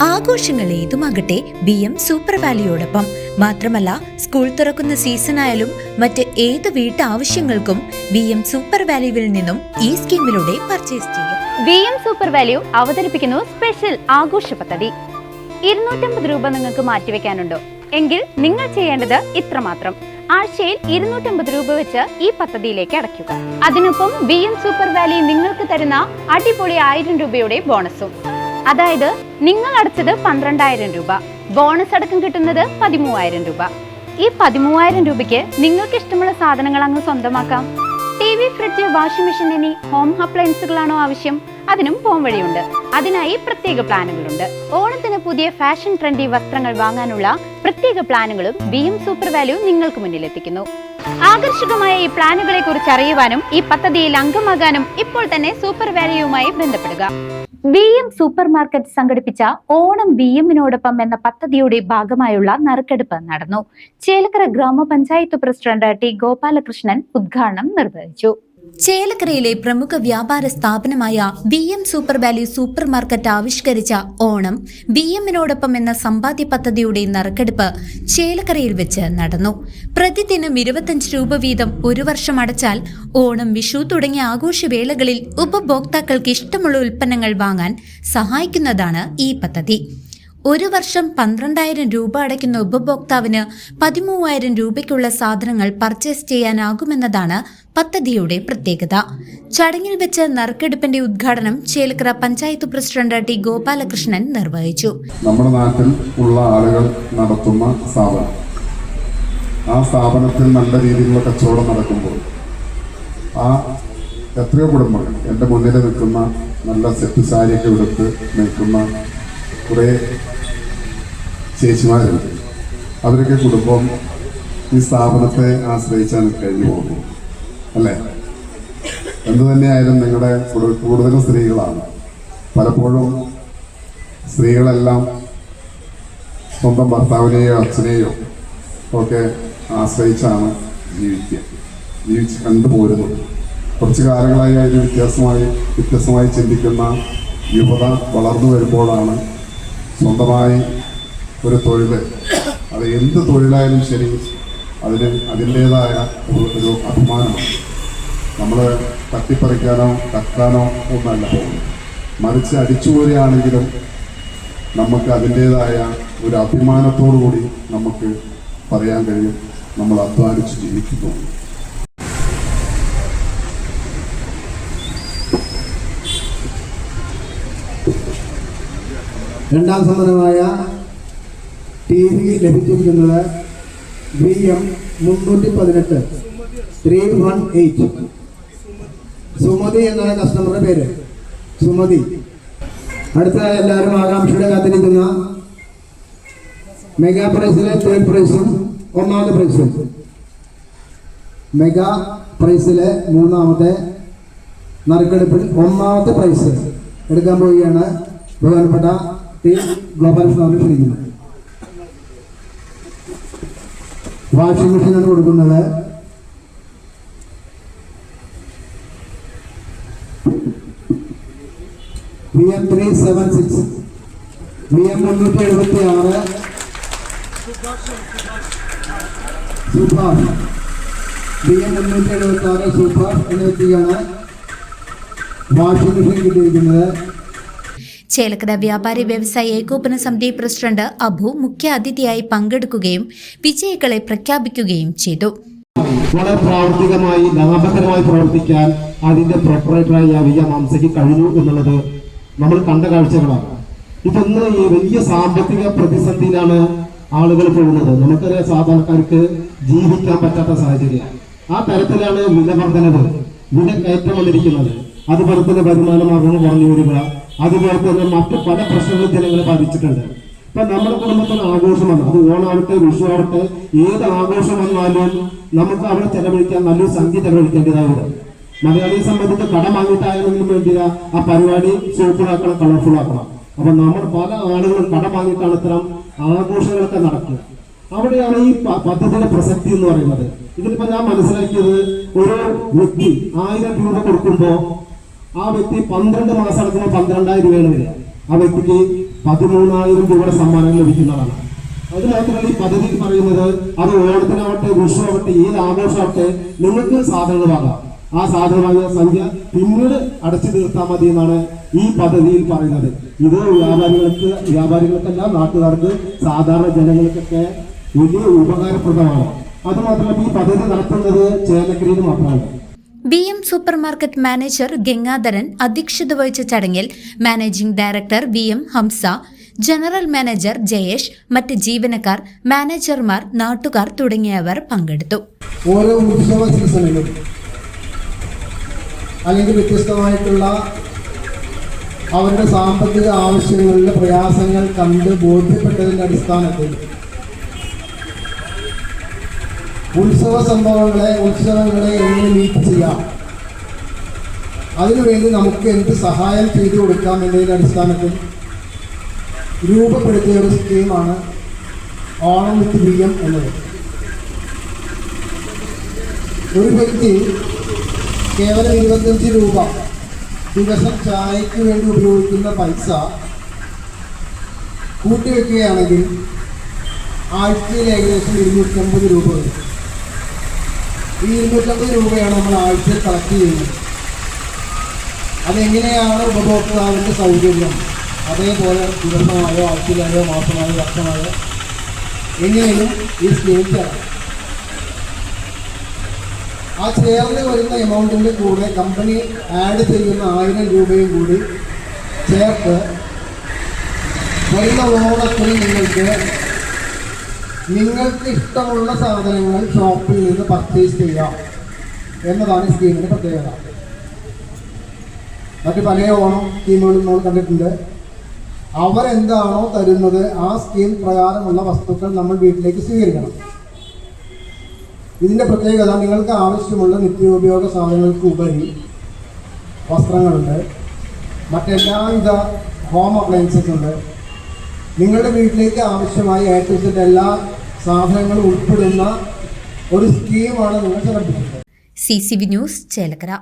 ആഘോഷങ്ങൾ ഏതുമാകട്ടെ BM super വാലിയോടൊപ്പം. മാത്രമല്ല, സ്കൂൾ തുറക്കുന്ന സീസണായാലും മറ്റ് ഏത് വീട്ടാവശ്യങ്ങൾക്കും BM സൂപ്പർ വാല്യൂവിൽ നിന്നും ഈ സ്കീമിലൂടെ പർച്ചേസ് ചെയ്യാം. BM സൂപ്പർ വാല്യൂ അവതരിപ്പിക്കുന്നു സ്പെഷ്യൽ ആഘോഷ പദ്ധതി. 250 രൂപ നിങ്ങൾക്ക് മാറ്റിവെക്കാനുണ്ടോ? എങ്കിൽ നിങ്ങൾ ചെയ്യേണ്ടത് ഇത്രമാത്രം: ആഴ്ചയിൽ 250 രൂപ വെച്ച് ഈ പദ്ധതിയിലേക്ക് അടയ്ക്കുക. അതിനൊപ്പം BM സൂപ്പർ വാല്യൂ നിങ്ങൾക്ക് തരുന്ന അടിപൊളി 1000 രൂപയുടെ ബോണസും. അതായത് നിങ്ങൾ അടച്ചത് 12,000 രൂപ, ബോണസ് അടക്കം കിട്ടുന്നത് 13,000 രൂപ. ഈ 13,000 രൂപയ്ക്ക് നിങ്ങൾക്ക് ഇഷ്ടമുള്ള സാധനങ്ങൾ അങ്ങ് സ്വന്തമാക്കാം. TV, ഫ്രിഡ്ജ്, വാഷിംഗ് മെഷീൻ എന്നീ ഹോം അപ്ലയൻസുകളാണോ ആവശ്യം? അതിനും പോം വഴിയുണ്ട്. അതിനായി പ്രത്യേക പ്ലാനുകളുണ്ട്. ഓണത്തിന് പുതിയ ഫാഷൻ ട്രെൻഡി വസ്ത്രങ്ങൾ വാങ്ങാനുള്ള പ്രത്യേക പ്ലാനുകളും BM സൂപ്പർ വാല്യൂ നിങ്ങൾക്ക് മുന്നിലെത്തിക്കുന്നു. ആകർഷകമായ ഈ പ്ലാനുകളെ കുറിച്ച് അറിയുവാനും ഈ പദ്ധതിയിൽ അംഗമാകാനും ഇപ്പോൾ തന്നെ സൂപ്പർ വാല്യൂവുമായി ബന്ധപ്പെടുക. BM സൂപ്പർ മാർക്കറ്റ് സംഘടിപ്പിച്ച ഓണം BMനോടൊപ്പം എന്ന പദ്ധതിയുടെ ഭാഗമായുള്ള നറുക്കെടുപ്പ് നടന്നു. ചേലക്കര ഗ്രാമപഞ്ചായത്ത് പ്രസിഡന്റ് T. ഗോപാലകൃഷ്ണൻ ഉദ്ഘാടനം നിർവഹിച്ചു. ചേലക്കരയിലെ പ്രമുഖ വ്യാപാര സ്ഥാപനമായ BM super value super market ആവിഷ്കരിച്ച ഓണം BMനോടൊപ്പം എന്ന സമ്പാദ്യ പദ്ധതിയുടെ നറുക്കെടുപ്പ് ചേലക്കരയിൽ വെച്ച് നടന്നു. പ്രതിദിനം 25 രൂപ വീതം ഒരു വർഷം അടച്ചാൽ ഓണം, വിഷു തുടങ്ങിയ ആഘോഷവേളകളിൽ ഉപഭോക്താക്കൾക്ക് ഇഷ്ടമുള്ള ഉൽപ്പന്നങ്ങൾ വാങ്ങാൻ സഹായിക്കുന്നതാണ് ഈ പദ്ധതി. ഒരു വർഷം 12,000 രൂപ അടയ്ക്കുന്ന ഉപഭോക്താവിന് 13,000 രൂപയ്ക്കുള്ള സാധനങ്ങൾ പർച്ചേസ് ചെയ്യാനാകുമെന്നതാണ് പദ്ധതിയുടെ പ്രത്യേകത. ചടങ്ങിൽ വെച്ച് നറുക്കെടുപ്പിന്റെ ഉദ്ഘാടനം ചേലക്കര പഞ്ചായത്ത് പ്രസിഡന്റ് T. ഗോപാലകൃഷ്ണൻ നിർവഹിച്ചു. നമ്മുടെ നാട്ടിൽ ഉള്ള ആളുകൾ നടത്തുന്ന സ്ഥാപനം, ആ സ്ഥാപനത്തിൽ നല്ല രീതിയിലുള്ള കച്ചവടം നടക്കുമ്പോൾ ആ എത്രയോ കുടുംബങ്ങൾ, എൻ്റെ മുന്നിൽ നിൽക്കുന്ന നല്ല സെറ്റ് സാരിയൊക്കെ എടുത്ത് നിൽക്കുന്ന കുറേ ചേച്ചിമാരുണ്ട്. അവരൊക്കെ കുടുംബം ഈ സ്ഥാപനത്തെ ആശ്രയിച്ചാണ് കഴിഞ്ഞു പോകുന്നത്, അല്ലേ? എന്തു തന്നെയായാലും നിങ്ങളുടെ കൂടുതലും സ്ത്രീകളാണ്. പലപ്പോഴും സ്ത്രീകളെല്ലാം സ്വന്തം ഭർത്താവിനെയോ അച്ഛനെയോ ഒക്കെ ആശ്രയിച്ചാണ് ജീവിച്ച് കണ്ടുപോരുന്നത്. കുറച്ച് കാലങ്ങളായി അതിന് വ്യത്യസ്തമായി ചിന്തിക്കുന്ന യുവത വളർന്നു വരുമ്പോഴാണ് സ്വന്തമായി ഒരു തൊഴിൽ, അത് എന്ത് തൊഴിലായാലും ശരി, അതിൻ്റേതായ ഒരു അഭിമാനമാണ്. നമ്മൾ തട്ടിപ്പറിക്കാനോ കക്കാനോ ഒന്നല്ല പോകുന്നത്, മറിച്ച് അടിച്ചുപോരുകയാണെങ്കിലും നമുക്ക് അതിൻ്റേതായ ഒരു അഭിമാനത്തോടു കൂടി നമുക്ക് പറയാൻ കഴിയും നമ്മൾ അധ്വാനിച്ച് ജീവിക്കുന്നു. രണ്ടാം സമ്മാനമായ TV ലഭിച്ചിരിക്കുന്നത് BM 318 318. സുമതി എന്നാണ് കസ്റ്റമറുടെ പേര്, സുമതി. അടുത്ത എല്ലാവരും ആകാംക്ഷയുടെ കാത്തിരിക്കുന്ന മെഗാ പ്രൈസിലെ 3rd പ്രൈസും 1ാമത്തെ പ്രൈസും. മെഗാ പ്രൈസിലെ 3ാമത്തെ നറുക്കെടുപ്പിൽ 1ാമത്തെ പ്രൈസ് എടുക്കാൻ പോവുകയാണ് ബഹുമാനപ്പെട്ട T. ഗോപാലകൃഷ്ണൻ ക്ഷണിക്കുന്നത്. വാഷിംഗ് മെഷീനാണ് കൊടുക്കുന്നത്. BM 376 BM 376 super BM 376 super എന്ന വ്യക്തിക്കാണ് വാഷിംഗ് മെഷീൻ കിട്ടിയിരിക്കുന്നത്. ചേലക്കര വ്യാപാരി വ്യവസായ ഏകോപന സമിതി പ്രസിഡന്റ് അബു മുഖ്യ അതിഥിയായി പങ്കെടുക്കുകയും വിജയികളെ പ്രഖ്യാപിക്കുകയും ചെയ്തു. വളരെ പ്രാവർത്തികമായി ലാഭകരമായി പ്രവർത്തിക്കാൻ അതിന്റെ പ്രൊപ്പറേറ്ററായ VM ഹംസയ്ക്ക് കഴിഞ്ഞു എന്നുള്ളത് നമ്മൾ കണ്ട കാഴ്ചകളാണ്. ഇതൊന്ന് ഈ വലിയ സാമ്പത്തിക പ്രതിസന്ധിയിലാണ് ആളുകൾ പോകുന്നത്. നമുക്കറിയാം, സാധാരണക്കാർക്ക് ജീവിക്കാൻ പറ്റാത്ത സാഹചര്യമാണ്. ആ തരത്തിലാണ് വിലവർദ്ധനവ്, വിലക്കയറ്റം വന്നിരിക്കുന്നത്. അതുപോലെ തന്നെ വരുമാന മാർഗങ്ങൾ കുറഞ്ഞു വരിക, അതുപോലെ തന്നെ മറ്റ് പല പ്രശ്നങ്ങളും ജനങ്ങളെ ബാധിച്ചിട്ടുണ്ട്. ഇപ്പൊ നമ്മുടെ കുടുംബത്തിൽ ആഘോഷം വന്നു, അത് ഓണാവട്ടെ വിഷു ആവട്ടെ, ഏത് ആഘോഷം വന്നാലും നമുക്ക് അവിടെ ചെലവഴിക്കാൻ നല്ലൊരു സംഖ്യ ചെലവഴിക്കേണ്ടതായി വരും. മലയാളിയെ സംബന്ധിച്ച് കടം വാങ്ങിയിട്ടായാലും വേണ്ടിയ ആ പരിപാടി സൂപ്പറാക്കണം, കളർഫുൾ ആക്കണം. അപ്പൊ നമ്മൾ പല ആളുകളും കടം വാങ്ങിയിട്ടാണ് ഇത്തരം ആഘോഷങ്ങളൊക്കെ നടക്കുക. അവിടെയാണ് ഈ പദ്ധതിയുടെ പ്രസക്തി എന്ന് പറയുന്നത്. ഇതിലിപ്പോ ഞാൻ മനസ്സിലാക്കിയത്, ഒരു വ്യക്തി 1000 രൂപ കൊടുക്കുമ്പോ ആ വ്യക്തി 12 മാസം അടക്കുമ്പോൾ 12,000 രൂപയാണ് വരിക. ആ വ്യക്തിക്ക് 13,000 രൂപയുടെ സമ്മാനം ലഭിക്കുന്നതാണ്. അത് മാത്രമല്ല ഈ പദ്ധതി പറയുന്നത് അത് ഓണത്തിനാവട്ടെ, വിഷുവാവട്ടെ, ഏത് ആഘോഷമാവട്ടെ നിങ്ങൾക്ക് സാധനങ്ങൾ വാങ്ങാം. ആ സാധനമായ സംഖ്യ പിന്നീട് അടച്ചു തീർത്താൽ മതി എന്നാണ് ഈ പദ്ധതിയിൽ പറയുന്നത്. ഇത് വ്യാപാരികൾക്കല്ല, നാട്ടുകാർക്ക്, സാധാരണ ജനങ്ങൾക്കൊക്കെ വലിയ ഉപകാരപ്രദമാണ്. അതുമാത്രമല്ല ഈ പദ്ധതി നടത്തുന്നത് ചേലക്കരയിൽ മാത്രമാണ്. BM supermarket manager Gangadharan അധ്യക്ഷത വഹിച്ച ചടങ്ങിൽ managing director VM Hamsa, general manager Jayesh, മറ്റ് ജീവനക്കാർ, മാനേജർമാർ, നാട്ടുകാർ തുടങ്ങിയവർ പങ്കെടുത്തു. ഓരോ ഉത്സവ സീസണിലും അല്ലെങ്കിൽ വ്യത്യസ്തമായിട്ടുള്ള അവരുടെ സാമ്പത്തിക ആവശ്യങ്ങളിലെ പ്രയാസങ്ങൾ കണ്ട് ബോധ്യപ്പെട്ടതിൻ്റെ അടിസ്ഥാനത്തിൽ ഉത്സവങ്ങളെ എങ്ങനെ മീറ്റ് ചെയ്യാം, അതിനുവേണ്ടി നമുക്ക് എന്ത് സഹായം ചെയ്തു കൊടുക്കാം എന്നതിൻ്റെ അടിസ്ഥാനത്തിൽ രൂപപ്പെടുത്തിയ ഒരു സ്കീമാണ് ഓണം വിത്ത് BM എന്നത്. ഒരു വ്യക്തി കേവലം 25 രൂപ ദിവസം ചായക്ക് വേണ്ടി ഉപയോഗിക്കുന്ന പൈസ കൂട്ടിവെക്കുകയാണെങ്കിൽ ആഴ്ചയിൽ ഏകദേശം 250 രൂപ വരും. ഈ 250 രൂപയാണ് നമ്മൾ ആഴ്ചയിൽ കളക്ട് ചെയ്യുന്നത്. അതെങ്ങനെയാണ് ഉപഭോക്താവിൻ്റെ സൗകര്യം, അതേപോലെ ദിവസമായോ ആഴ്ചയിലായോ മാസമായോ വർഷമായോ എങ്ങനെയും ഈ സ്കീമിൽ ചേരാം. ആ ചേർന്ന് വരുന്ന എമൗണ്ടിൻ്റെ കൂടെ കമ്പനി ആഡ് ചെയ്യുന്ന 1000 രൂപയും കൂടി ചേർത്ത് വരുന്ന ഓണത്തിൽ നിങ്ങൾക്ക് ഇഷ്ടമുള്ള സാധനങ്ങൾ ഷോപ്പിൽ നിന്ന് പർച്ചേസ് ചെയ്യാം എന്നതാണ് ഈ സ്കീമിൻ്റെ പ്രത്യേകത. മറ്റ് പല ഓണം സ്കീമുകളും നമ്മൾ കണ്ടിട്ടുണ്ട്. അവരെന്താണോ തരുന്നത് ആ സ്കീം പ്രകാരമുള്ള വസ്തുക്കൾ നമ്മൾ വീട്ടിലേക്ക് സ്വീകരിക്കണം. ഇതിൻ്റെ പ്രത്യേകത നിങ്ങൾക്ക് ആവശ്യമുള്ള നിത്യോപയോഗ സാധനങ്ങൾക്ക് ഉപരി വസ്ത്രങ്ങളുണ്ട്, മറ്റെല്ലാവിധ ഹോം അപ്ലയൻസസ് ഉണ്ട്. നിങ്ങളുടെ വീട്ടിലേക്ക് ആവശ്യമായ A to Z എല്ലാ സാധനങ്ങളും ഉൾപ്പെടുന്ന ഒരു സ്കീമാണ് നിങ്ങൾ സമർപ്പിക്കുന്നത്. CCV news Chelakkara.